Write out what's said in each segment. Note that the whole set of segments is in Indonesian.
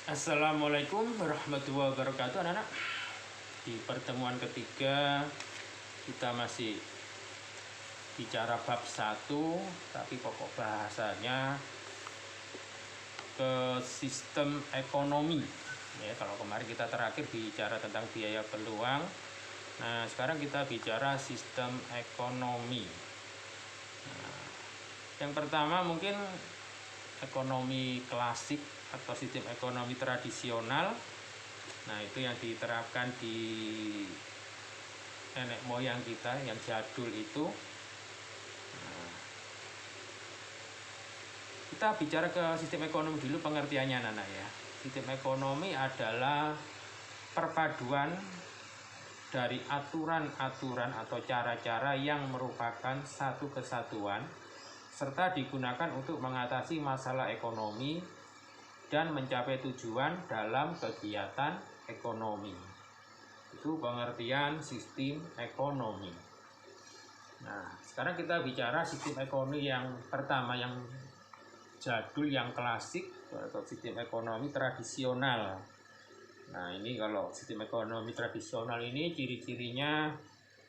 Assalamualaikum warahmatullahi wabarakatuh anak-anak. Di pertemuan ketiga kita masih bicara bab 1, tapi pokok bahasanya ke sistem ekonomi. Ya, kalau kemarin kita terakhir bicara tentang biaya peluang. Nah, sekarang kita bicara sistem ekonomi. Nah, yang pertama mungkin ekonomi klasik atau sistem ekonomi tradisional. Nah, itu yang diterapkan di nenek moyang kita yang jadul itu. Nah, kita bicara ke sistem ekonomi dulu pengertiannya anak ya. Sistem ekonomi adalah perpaduan dari aturan-aturan atau cara-cara yang merupakan satu kesatuan serta digunakan untuk mengatasi masalah ekonomi dan mencapai tujuan dalam kegiatan ekonomi. Itu pengertian sistem ekonomi. Nah, sekarang kita bicara sistem ekonomi yang pertama, yang jadul, yang klasik, atau sistem ekonomi tradisional. Nah, ini kalau sistem ekonomi tradisional ini ciri-cirinya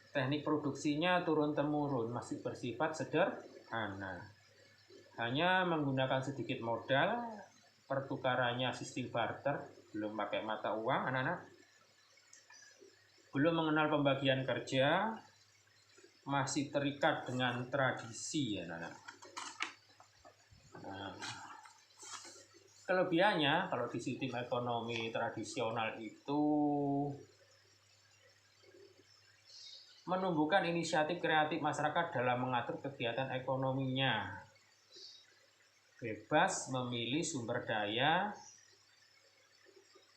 teknik produksinya turun-temurun, masih bersifat sederhana. Hanya menggunakan sedikit modal, pertukarannya sistem barter, belum pakai mata uang anak-anak. Belum mengenal pembagian kerja, masih terikat dengan tradisi ya anak-anak. Nah, kelebihannya kalau di sistem ekonomi tradisional itu menumbuhkan inisiatif kreatif masyarakat dalam mengatur kegiatan ekonominya. Bebas memilih sumber daya,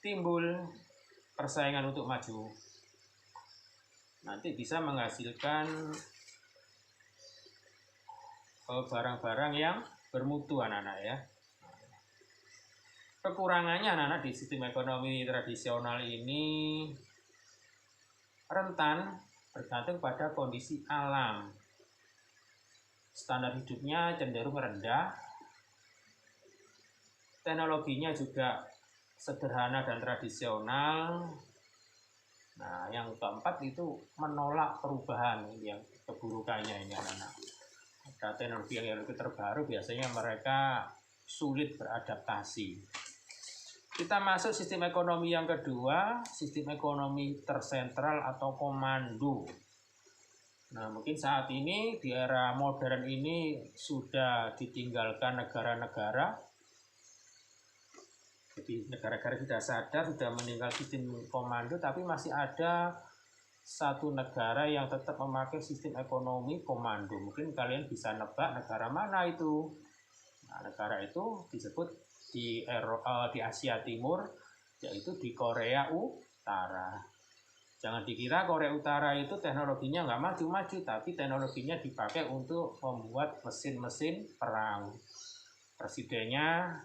timbul persaingan untuk maju. Nanti bisa menghasilkan barang-barang yang bermutu anak-anak ya. Kekurangannya anak-anak di sistem ekonomi tradisional ini rentan bergantung pada kondisi alam. Standar hidupnya cenderung rendah. Teknologinya juga sederhana dan tradisional. Nah, yang keempat itu menolak perubahan, yang keburukannya ini anak-anak. Ada teknologi yang lebih terbaru, biasanya mereka sulit beradaptasi. Kita masuk sistem ekonomi yang kedua, sistem ekonomi tersentral atau komando. Nah, mungkin saat ini di era modern ini sudah ditinggalkan negara-negara. Jadi negara-negara sudah sadar, sudah meninggal sistem komando, tapi masih ada satu negara yang tetap memakai sistem ekonomi komando. Mungkin kalian bisa nebak negara mana itu. Nah, negara itu disebut di Asia Timur, yaitu di Korea Utara. Jangan dikira Korea Utara itu teknologinya nggak maju-maju, tapi teknologinya dipakai untuk membuat mesin-mesin perang. Presidennya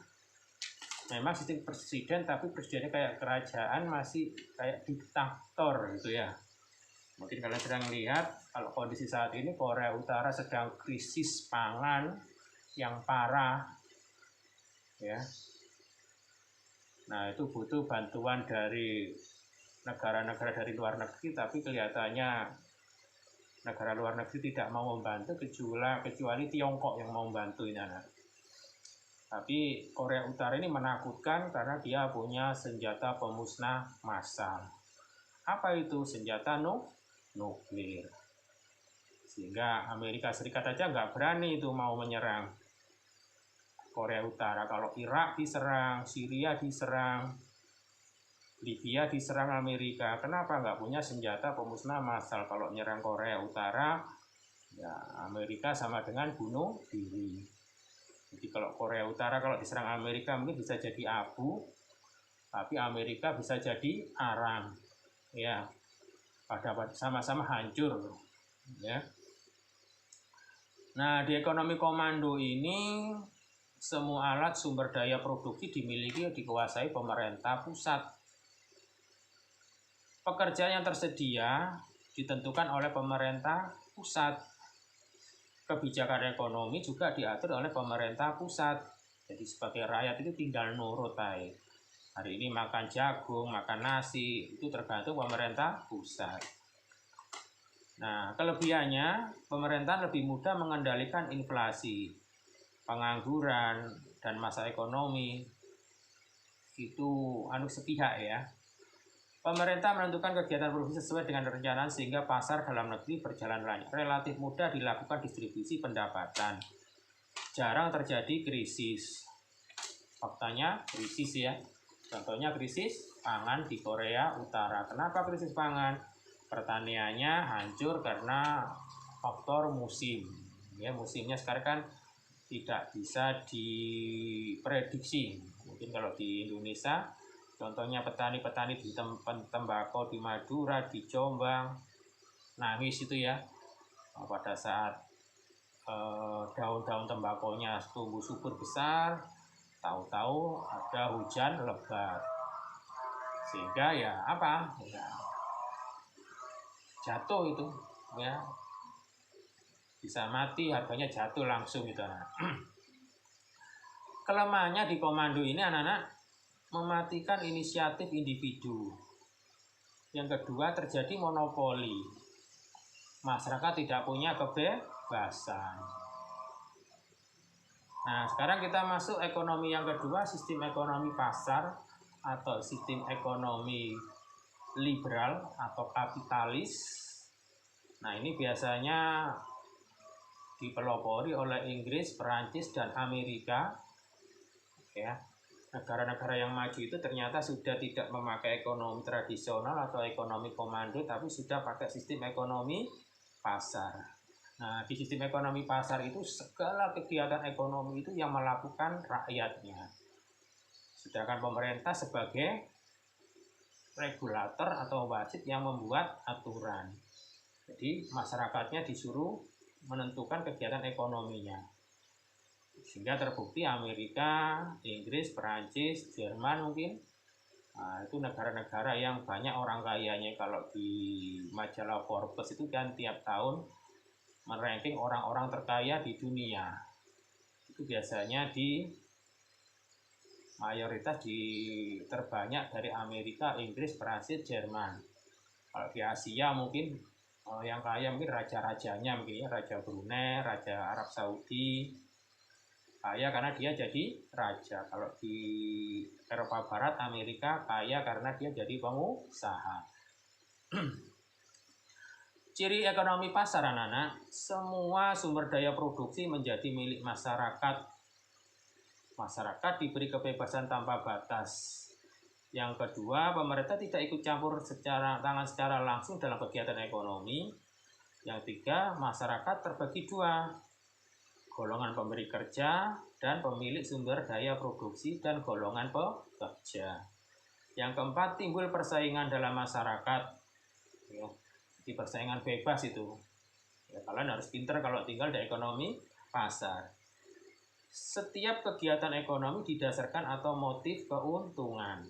memang sistem presiden, tapi presidennya kayak kerajaan, masih kayak diktator gitu ya. Mungkin kalian sedang lihat kalau kondisi saat ini Korea Utara sedang krisis pangan yang parah ya. Nah, itu butuh bantuan dari negara-negara dari luar negeri, tapi kelihatannya negara luar negeri tidak mau membantu kecuali Tiongkok yang mau membantu ini anak. Tapi Korea Utara ini menakutkan karena dia punya senjata pemusnah massal. Apa itu? Senjata nuklir. Sehingga Amerika Serikat aja nggak berani itu mau menyerang Korea Utara. Kalau Irak diserang, Syria diserang, Libya diserang Amerika. Kenapa nggak punya senjata pemusnah massal? Kalau nyerang Korea Utara, ya Amerika sama dengan bunuh diri. Jadi kalau Korea Utara kalau diserang Amerika mungkin bisa jadi abu, tapi Amerika bisa jadi arang. Ya, pada sama-sama hancur. Ya. Nah, di ekonomi komando ini semua alat sumber daya produksi dimiliki dikuasai pemerintah pusat. Pekerjaan yang tersedia ditentukan oleh pemerintah pusat. Kebijakan ekonomi juga diatur oleh pemerintah pusat. Jadi sebagai rakyat itu tinggal nurut aja. Hari ini makan jagung, makan nasi, itu tergantung pemerintah pusat. Nah, kelebihannya pemerintah lebih mudah mengendalikan inflasi, pengangguran, dan masa ekonomi. Itu sepihak ya. Pemerintah menentukan kegiatan produksi sesuai dengan rencana sehingga pasar dalam negeri berjalan lancar. Relatif mudah dilakukan distribusi pendapatan. Jarang terjadi krisis. Faktanya krisis ya. Contohnya krisis pangan di Korea Utara. Kenapa krisis pangan? Pertaniannya hancur karena faktor musim. Ya, musimnya sekarang kan tidak bisa diprediksi. Mungkin kalau di Indonesia, contohnya petani-petani di tembakau di Madura, di Jombang, nangis itu ya, pada saat daun-daun tembakonya tumbuh subur besar, tahu-tahu ada hujan lebat, sehingga ya jatuh itu ya, bisa mati, harganya jatuh langsung gitu. Kelemahannya di komando ini anak-anak mematikan inisiatif individu. Yang kedua, terjadi monopoli. Masyarakat tidak punya kebebasan. Nah, sekarang kita masuk ekonomi yang kedua, sistem ekonomi pasar atau sistem ekonomi liberal atau kapitalis. Nah, ini biasanya dipelopori oleh Inggris, Perancis, dan Amerika. Ya, negara-negara yang maju itu ternyata sudah tidak memakai ekonomi tradisional atau ekonomi komando, tapi sudah pakai sistem ekonomi pasar. Nah, di sistem ekonomi pasar itu segala kegiatan ekonomi itu yang melakukan rakyatnya. Sedangkan pemerintah sebagai regulator atau wasit yang membuat aturan. Jadi masyarakatnya disuruh menentukan kegiatan ekonominya. Sehingga terbukti Amerika, Inggris, Perancis, Jerman mungkin. Nah, itu negara-negara yang banyak orang kayanya. Kalau di majalah Forbes itu kan tiap tahun meranking orang-orang terkaya di dunia. Itu biasanya mayoritas terbanyak dari Amerika, Inggris, Perancis, Jerman. Kalau di Asia mungkin yang kaya mungkin raja-rajanya, mungkin ya, Raja Brunei, Raja Arab Saudi, kaya karena dia jadi raja. Kalau di Eropa Barat, Amerika kaya karena dia jadi pengusaha. Ciri ekonomi pasar anak-anak, semua sumber daya produksi menjadi milik masyarakat. Masyarakat diberi kebebasan tanpa batas. Yang kedua, pemerintah tidak ikut campur secara langsung dalam kegiatan ekonomi. Yang tiga, masyarakat terbagi dua, golongan pemberi kerja dan pemilik sumber daya produksi dan golongan pekerja. Yang keempat, timbul persaingan dalam masyarakat. Ya, di persaingan bebas itu. Ya, kalian harus pintar kalau tinggal di ekonomi pasar. Setiap kegiatan ekonomi didasarkan atau motif keuntungan.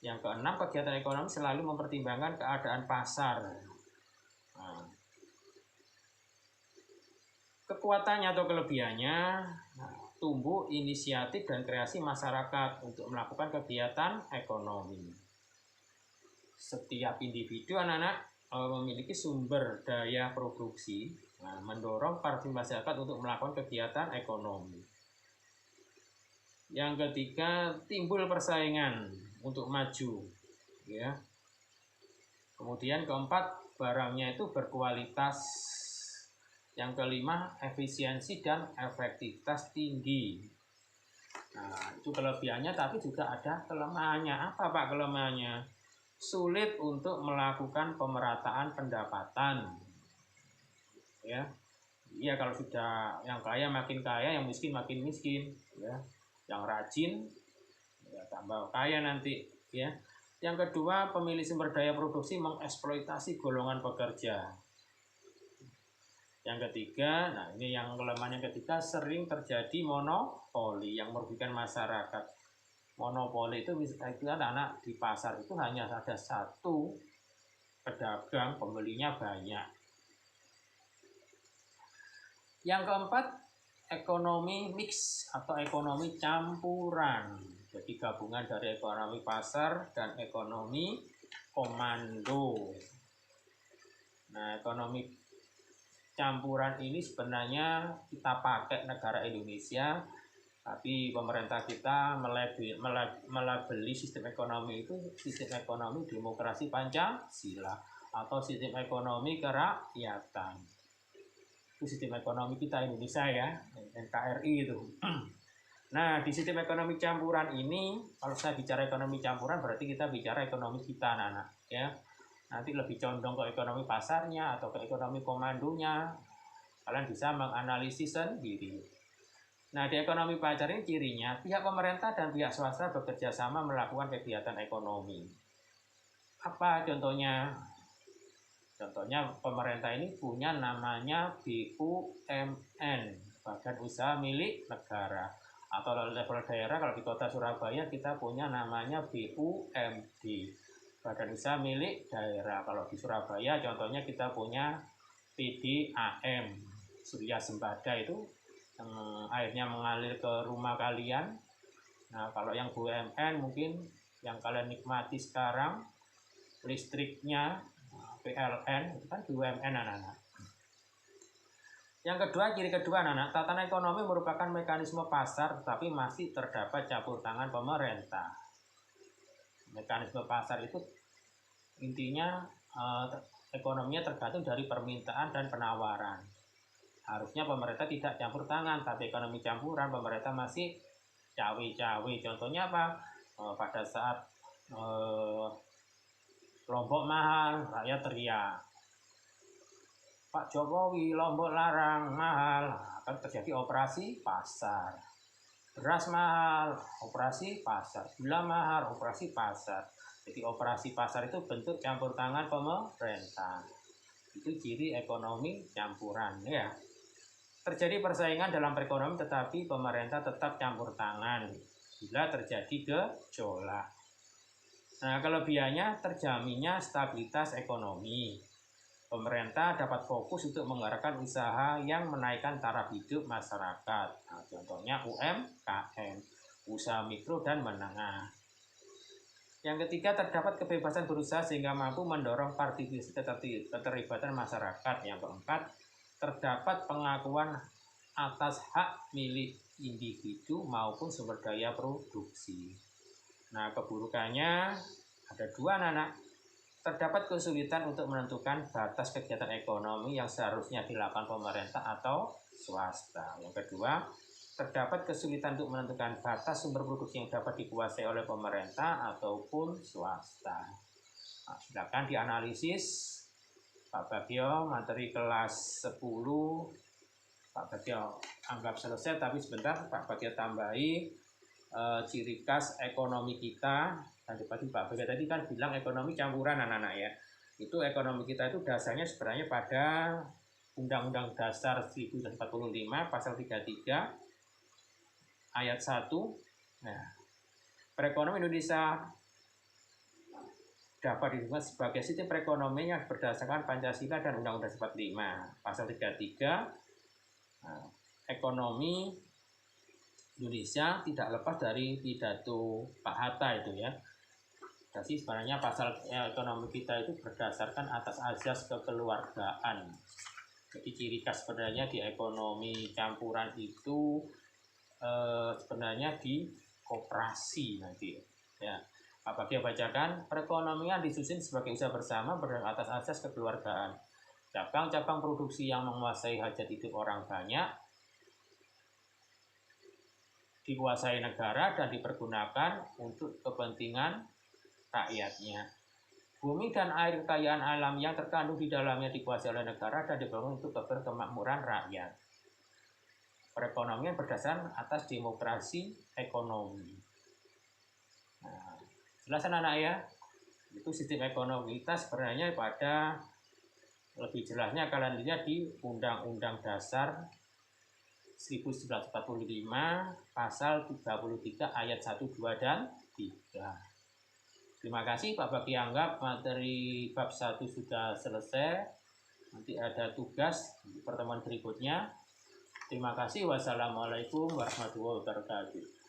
Yang keenam, kegiatan ekonomi selalu mempertimbangkan keadaan pasar. Nah, kekuatannya atau kelebihannya, tumbuh inisiatif dan kreasi masyarakat untuk melakukan kegiatan ekonomi. Setiap individu anak-anak memiliki sumber daya produksi, mendorong para masyarakat untuk melakukan kegiatan ekonomi. Yang ketiga, timbul persaingan untuk maju, ya. Kemudian keempat, barangnya itu berkualitas. Yang kelima, efisiensi dan efektivitas tinggi. Nah, itu kelebihannya, tapi juga ada kelemahannya. Apa Pak kelemahannya? Sulit untuk melakukan pemerataan pendapatan. Ya, iya, kalau sudah yang kaya makin kaya, yang miskin makin miskin, ya. Yang rajin ya tambah kaya nanti, ya. Yang kedua, pemilik sumber daya produksi mengeksploitasi golongan pekerja. Yang ketiga, nah ini yang kelemahan yang ketiga, sering terjadi monopoli yang merugikan masyarakat. Monopoli itu anak-anak di pasar itu hanya ada satu pedagang, pembelinya banyak. Yang keempat, ekonomi mix atau ekonomi campuran. Jadi gabungan dari ekonomi pasar dan ekonomi komando. Nah, ekonomi campuran ini sebenarnya kita pakai negara Indonesia, tapi pemerintah kita melabeli sistem ekonomi itu sistem ekonomi demokrasi Pancasila atau sistem ekonomi kerakyatan. Itu sistem ekonomi kita Indonesia ya, NKRI itu. Nah, di sistem ekonomi campuran ini, kalau saya bicara ekonomi campuran berarti kita bicara ekonomi kita, anak-anak ya. Nanti lebih condong ke ekonomi pasarnya atau ke ekonomi komandonya. Kalian bisa menganalisis sendiri. Nah, di ekonomi pasar ini cirinya pihak pemerintah dan pihak swasta bekerja sama melakukan kegiatan ekonomi. Apa contohnya? Contohnya pemerintah ini punya namanya BUMN, Badan Usaha Milik Negara. Atau level daerah, kalau di kota Surabaya kita punya namanya BUMD, Badan Usaha Milik Daerah. Kalau di Surabaya contohnya kita punya PDAM, Surya Sembada, itu yang airnya mengalir ke rumah kalian. Nah, kalau yang BUMN mungkin yang kalian nikmati sekarang listriknya PLN, itu kan BUMN, anak-anak. Yang kedua, ciri kedua, anak-anak, tatanan ekonomi merupakan mekanisme pasar tetapi masih terdapat campur tangan pemerintah. Mekanisme pasar itu intinya ekonominya tergantung dari permintaan dan penawaran. Harusnya pemerintah tidak campur tangan, tapi ekonomi campuran pemerintah masih cawe-cawe. Contohnya apa? Pada saat Lombok mahal, rakyat teriak, Pak Jokowi, Lombok larang, mahal, akan terjadi operasi pasar. Beras mahal, operasi pasar. Gula mahal, operasi pasar. Jadi operasi pasar itu bentuk campur tangan pemerintah. Itu ciri ekonomi campuran ya. Terjadi persaingan dalam perekonomian tetapi pemerintah tetap campur tangan bila terjadi gejolak. Nah, kelebihannya terjaminnya stabilitas ekonomi. Pemerintah dapat fokus untuk menggerakkan usaha yang menaikkan taraf hidup masyarakat. Nah, contohnya UMKM, usaha mikro dan menengah. Yang ketiga, terdapat kebebasan berusaha sehingga mampu mendorong partisipasi keterlibatan masyarakat. Yang keempat, terdapat pengakuan atas hak milik individu maupun sumber daya produksi. Nah, keburukannya ada dua, anak-anak. Terdapat kesulitan untuk menentukan batas kegiatan ekonomi yang seharusnya dilakukan pemerintah atau swasta. Yang kedua, terdapat kesulitan untuk menentukan batas sumber produksi yang dapat dikuasai oleh pemerintah ataupun swasta. Nah, silakan dianalisis Pak Bagio, materi kelas 10. Pak Bagio anggap selesai, tapi sebentar Pak Bagio tambahi ciri khas ekonomi kita. Dan tadi Pak Bagio tadi kan bilang ekonomi campuran, anak-anak ya. Itu ekonomi kita itu dasarnya sebenarnya pada Undang-Undang Dasar 1945 pasal 33 ayat 1. Nah, perekonomian Indonesia dapat disebut sebagai sistem perekonomian yang berdasarkan Pancasila dan Undang-Undang 45 pasal 33. Nah, ekonomi Indonesia tidak lepas dari pidato Pak Hatta itu ya. Jadi sebenarnya pasal ekonomi kita itu berdasarkan atas azas kekeluargaan. Jadi ciri khas sebenarnya di ekonomi campuran itu sebenarnya di koperasi nanti ya. Pak Bagio bacakan, perekonomian disusun sebagai usaha bersama berdasarkan atas azas kekeluargaan. Cabang-cabang produksi yang menguasai hajat hidup orang banyak dikuasai negara dan dipergunakan untuk kepentingan rakyatnya. Bumi dan air kekayaan alam yang terkandung di dalamnya dikuasai oleh negara dan dibangun untuk keberkemakmuran rakyat. Perekonomian berdasarkan atas demokrasi ekonomi. Nah, jelas anak-anak ya, itu sistem ekonomi kita sebenarnya pada lebih jelasnya kalian lihat di Undang-Undang Dasar 1945 pasal 33 ayat 1, 2, dan 3. Terima kasih Pak Bagio anggap materi bab 1 sudah selesai. Nanti ada tugas di pertemuan berikutnya. Terima kasih. Wassalamualaikum warahmatullahi wabarakatuh.